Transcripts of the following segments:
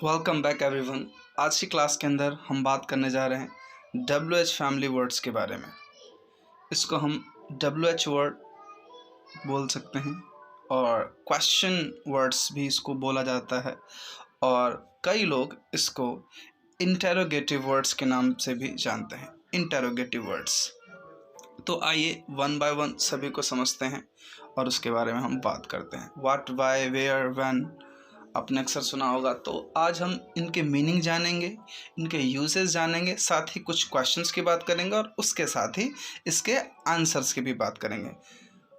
Welcome back everyone. आज की class के अंदर हम बात करने जा रहे हैं WH फैमिली वर्ड्स के बारे में। इसको हम WH वर्ड बोल सकते हैं और क्वेश्चन वर्ड्स भी इसको बोला जाता है और कई लोग इसको इंटेरोगेटिव वर्ड्स के नाम से भी जानते हैं। Interrogative words. तो आइए वन बाय वन सभी को समझते हैं और उसके बारे में हम बात करते हैं। व्हाट, वाई, वेयर, व्हेन आपने अक्सर सुना होगा। तो आज हम इनके मीनिंग जानेंगे, इनके यूजेस जानेंगे, साथ ही कुछ क्वेश्चंस की बात करेंगे और उसके साथ ही इसके आंसर्स की भी बात करेंगे।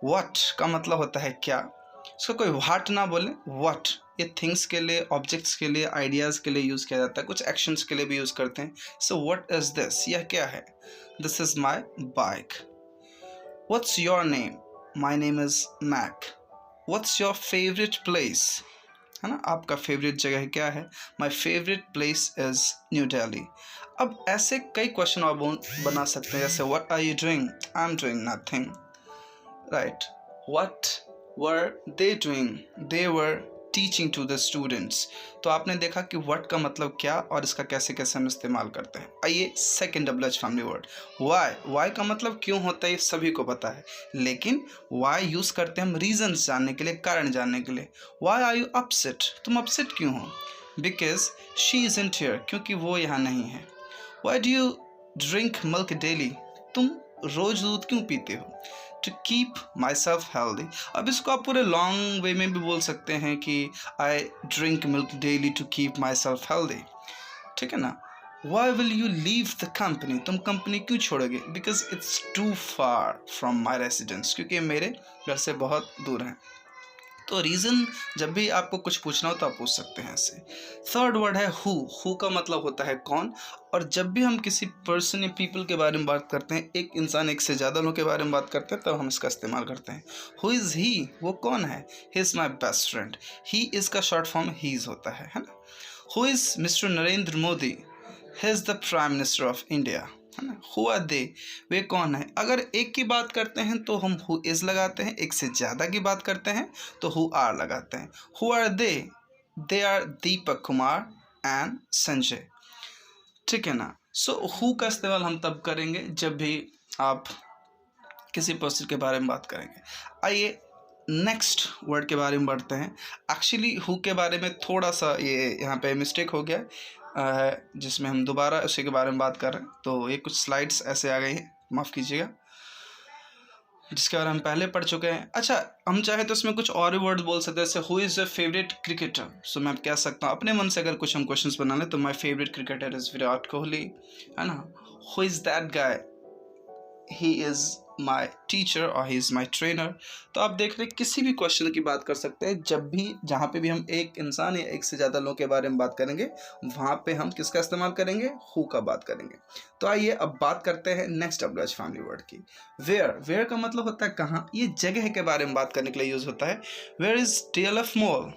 व्हाट का मतलब होता है क्या। इसको कोई व्हाट ना बोले, व्हाट ये थिंग्स के लिए, ऑब्जेक्ट्स के लिए, आइडियाज़ के लिए यूज़ किया जाता है, कुछ एक्शंस के लिए भी यूज़ करते हैं। सो व्हाट इज़ दिस, यह क्या है। This is my bike. What's your name, my name is Mac. What's your favourite place, है ना, आपका फेवरेट जगह क्या है। My favourite place is New Delhi. अब ऐसे कई क्वेश्चन आप बना सकते हैं, जैसे what are you doing, I am doing nothing, right. What were they doing, they were teaching to the students. तो आपने देखा कि व्हाट का मतलब क्या और इसका कैसे कैसे हम इस्तेमाल करते हैं। आइए second WH family word why. Why का मतलब क्यों होता है ये सभी को पता है, लेकिन वाई यूज़ करते हैं हम रीजंस जानने के लिए, कारण जानने के लिए। वाई आर यू अपसेट, तुम अपसेट क्यों हो। बिकॉज शी इजंट हियर, क्योंकि वो यहाँ नहीं है। Why do you drink milk daily, तुम रोज दूध क्यों पीते हो। To keep my self healthy. अब इसको आप पूरे लॉन्ग वे में भी बोल सकते हैं कि I drink milk daily to keep my self healthy, ठीक है ना। Why will you leave the company, तुम कंपनी क्यों छोड़ोगे। Because it's too far from my residence, क्योंकि मेरे घर से बहुत दूर हैं। तो रीज़न जब भी आपको कुछ पूछना हो तो आप पूछ सकते हैं ऐसे। थर्ड वर्ड है हु। हु का मतलब होता है कौन। और जब भी हम किसी पर्सन या पीपल के बारे में बात करते हैं, एक इंसान एक से ज़्यादा लोगों के बारे में बात करते हैं, तब हम इसका इस्तेमाल करते हैं। हु इज़ ही, वो कौन है। He is my best friend. He is का शॉर्ट फॉर्म हीज़ होता है ना। Who is mister Narendra Modi, he is the prime minister of India, है ना। हु आर दे, वे कौन है। अगर एक की बात करते हैं तो हम हु इज़ लगाते हैं, एक से ज़्यादा की बात करते हैं तो हु आर लगाते हैं। Who are they are Deepak Kumar and Sanjay, ठीक है ना। सो हु का इस्तेमाल हम तब करेंगे जब भी आप किसी पर्सन के बारे में बात करेंगे। आइए नेक्स्ट वर्ड के बारे में बढ़ते हैं। एक्चुअली हु के बारे में थोड़ा सा ये यहाँ पे मिस्टेक हो गया है, जिसमें हम दोबारा उसी के बारे में बात कर रहे हैं। तो ये कुछ स्लाइड्स ऐसे आ गई हैं, माफ़ कीजिएगा, जिसके बारे में हम पहले पढ़ चुके हैं। अच्छा, हम चाहे तो इसमें कुछ और भी वर्ड्स बोल सकते हैं, जैसे who is your favourite cricketer. So मैं कह सकता हूँ अपने मन से, अगर कुछ हम क्वेश्चंस बना लें तो my favourite cricketer is Virat Kohli, है ना। Who is that guy, he is my teacher और ही इज़ माई ट्रेनर। तो आप देख रहे किसी भी क्वेश्चन की बात कर सकते हैं, जब भी जहाँ पे भी हम एक इंसान या एक से ज़्यादा लोगों के बारे में बात करेंगे, वहाँ पे हम किसका इस्तेमाल करेंगे, हु का बात करेंगे। तो आइए अब बात करते हैं नेक्स्ट WH फैमिली वर्ड की। वेयर। वेयर का मतलब होता है कहाँ, ये जगह के बारे में बात करने के लिए यूज़ होता है। Where is DLF mall,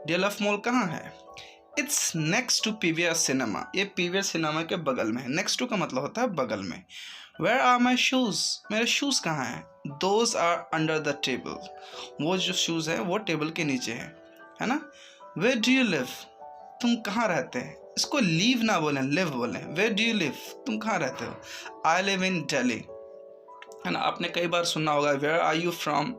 DLF mall कहाँ है। It's next to PVR cinema, ये PVR सिनेमा के बगल में है। नेक्स्ट टू का मतलब होता है बगल में। वेयर आर माई शूज़, मेरे शूज़ कहाँ हैं। Those are under the table, वो जो शूज़ हैं वो टेबल के नीचे हैं, है ना। वेयर डू यू लिव, तुम कहाँ रहते हैं। इसको लीव ना बोलें, लिव बोलें। वेयर डू यू लिव, तुम कहाँ रहते हो। आई लिव इन दिल्ली, है ना। आपने कई बार सुना होगा where are you from,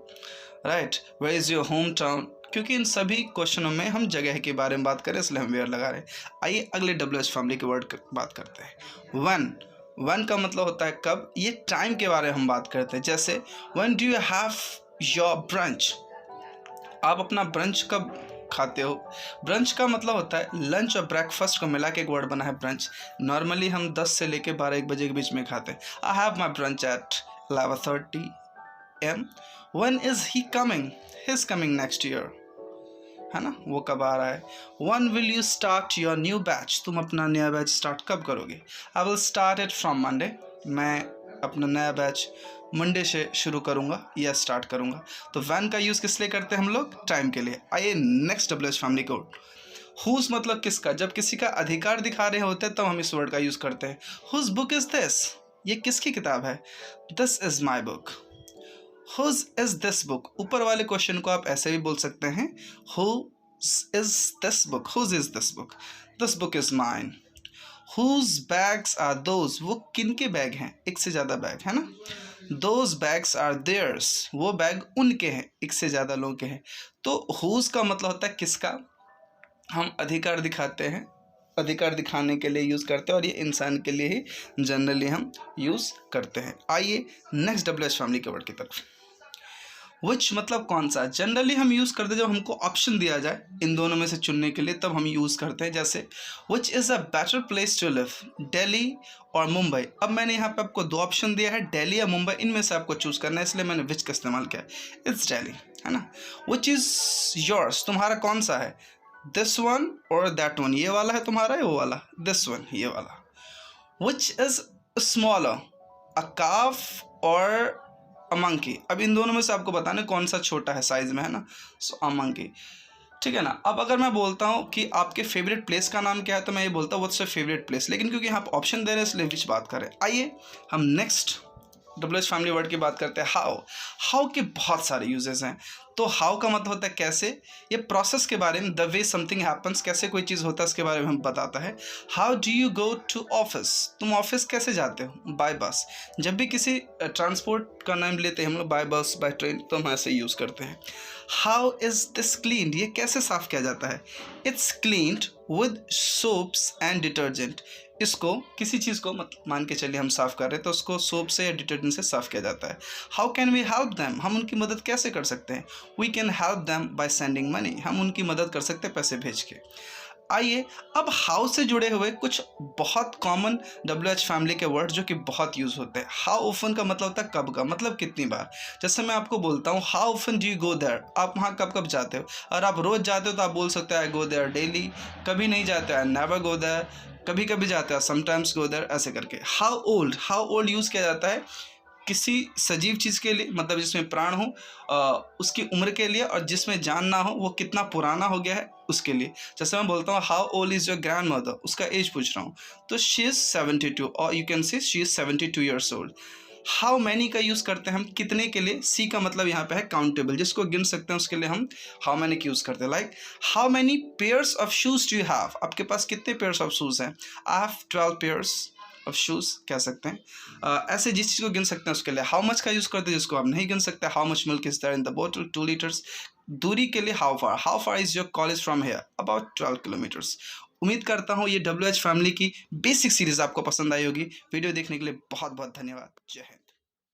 right. Where is your home town, क्योंकि इन सभी क्वेश्चनों में हम जगह के बारे में बात करें, इसलिए हम वेयर लगा रहे हैं। आइए अगले WH फैमिली के वर्ड बात करते हैं। वन। वन का मतलब होता है कब, ये टाइम के बारे में हम बात करते हैं। जैसे when do you have your brunch, आप अपना ब्रंच कब खाते हो। ब्रंच का मतलब होता है लंच और ब्रेकफास्ट को मिला के एक वर्ड बना है ब्रंच। नॉर्मली हम 10 से लेके 12-1 बजे के बीच में खाते हैं। I have my brunch at 11:30 AM। When is he coming, he is coming next year, है ना, वो कब आ रहा है। When will you start your new batch, तुम अपना नया बैच स्टार्ट कब करोगे। I will start it from Monday, मैं अपना नया बैच मंडे से शुरू करूँगा या स्टार्ट करूँगा। तो वैन का यूज़ किस लिए करते हैं हम लोग, टाइम के लिए। आइए नेक्स्ट WH फैमिली को। हुज मतलब किसका, जब किसी का अधिकार दिखा रहे होते हैं तब हम इस वर्ड का यूज़ करते हैं। हुज बुक इज़ दिस, ये किसकी किताब है। This is my book. Whose is this book, ऊपर वाले क्वेश्चन को आप ऐसे भी बोल सकते हैं, who is this book? Whose is this book? This book is mine. Whose bags are those? वो किनके बैग हैं? एक से ज़्यादा बैग है ना. Those bags are theirs. वो बैग उनके हैं, एक से ज़्यादा लोगों के हैं. तो whose का मतलब होता है किसका. हम अधिकार दिखाते हैं, अधिकार दिखाने के लिए यूज़ करते हैं, और ये इंसान के लिए ही जनरली हम यूज़ करते हैं. आइए नेक्स्ट WH फैमिली के वर्ड की तरफ. विच मतलब कौन सा. जनरली हम यूज़ करते हैं जब हमको ऑप्शन दिया जाए इन दोनों में से चुनने के लिए, तब हम यूज़ करते हैं. जैसे which is a better place to live, Delhi और मुंबई. अब मैंने यहाँ पे आपको दो ऑप्शन दिया है, दिल्ली या मुंबई, इनमें से आपको चूज़ करना है, इसलिए मैंने विच का इस्तेमाल किया. इट्स दिल्ली, है ना. विच इज़ योर्स, तुम्हारा कौन सा है. दिस वन और दैट वन, ये वाला है तुम्हारा या वो वाला. दिस वन, ये वाला. विच इज़ स्मॉलर, अ काफ और अ मंकी. अब इन दोनों में से आपको बताना कौन सा छोटा है साइज में, है ना. सो अ मंकी, ठीक है ना. अब अगर मैं बोलता हूँ कि आपके फेवरेट प्लेस का नाम क्या है, तो मैं ये बोलता हूँ व्हाट्स योर फेवरेट प्लेस. लेकिन क्योंकि यहाँ आप ऑप्शन दे रहे हैं इसलिए विच बात करें. आइए हम नेक्स्ट WH फैमिली वर्ड की बात करते हैं. हाउ. हाउ के बहुत सारे यूजेस हैं. तो हाउ का मतलब होता है कैसे. ये प्रोसेस के बारे में, द वे समथिंग हैपन्स, कैसे कोई चीज़ होता है उसके बारे में हम बताता है. How do you go to office, तुम ऑफिस कैसे जाते हो. बाय बस. जब भी किसी ट्रांसपोर्ट का नाम लेते हैं हम लोग, बाय बस, बाय ट्रेन, तो हम ऐसे यूज़ करते हैं. हाउ इज़ दिस क्लीन्ड, ये कैसे साफ़ किया जाता है. It's cleaned with soaps and detergent. इसको किसी चीज़ को मान के चलिए हम साफ़ कर रहे हैं, तो उसको सोप से या डिटर्जेंट से साफ़ किया जाता है. How can we help them, हम उनकी मदद कैसे कर सकते हैं. We can help them by sending money, हम उनकी मदद कर सकते हैं पैसे भेज के. आइए अब हाउ से जुड़े हुए कुछ बहुत कॉमन WH फैमिली के वर्ड जो कि बहुत यूज़ होते हैं. हाउ ऑफन का मतलब होता है कब का, मतलब कितनी बार. जैसे मैं आपको बोलता हूँ how often do you go there, आप वहाँ कब कब जाते हो. अगर आप रोज़ जाते हो तो आप बोल सकते हो आई गो देयर डेली. कभी नहीं जाते आई नेवर गो देयर. कभी कभी जाते हैं समटाइम्स गो देयर, ऐसे करके. How old, how old use किया जाता है किसी सजीव चीज़ के लिए, मतलब जिसमें प्राण हो, उसकी उम्र के लिए, और जिसमें जान ना हो वो कितना पुराना हो गया है उसके लिए. जैसे मैं बोलता हूँ how old is your grand mother, उसका एज पूछ रहा हूँ, तो शी इज़ 72, और you can say she is 72 years old. How many का यूज़ करते हैं हम कितने के लिए. सी का मतलब यहाँ पे है काउंटेबल, जिसको गिन सकते हैं उसके लिए हम हाउ मैनी का यूज़ करते हैं. Like how many pairs of shoes do you have, आपके पास कितने पेयर्स ऑफ शूज़ हैं. I have 12 pairs of shoes कह सकते हैं. ऐसे जिस चीज़ को गिन सकते हैं उसके लिए. हाउ मच का यूज़ करते हैं जिसको आप नहीं गिन सकते. How much milk is there in the बोतल, 2 लीटर्स. दूरी के लिए how far is your college from here, about 12 kilometres. उम्मीद करता हूँ ये WH फैमिली की बेसिक सीरीज़ आपको पसंद आई होगी. वीडियो देखने के लिए बहुत बहुत धन्यवाद. जय हिंद.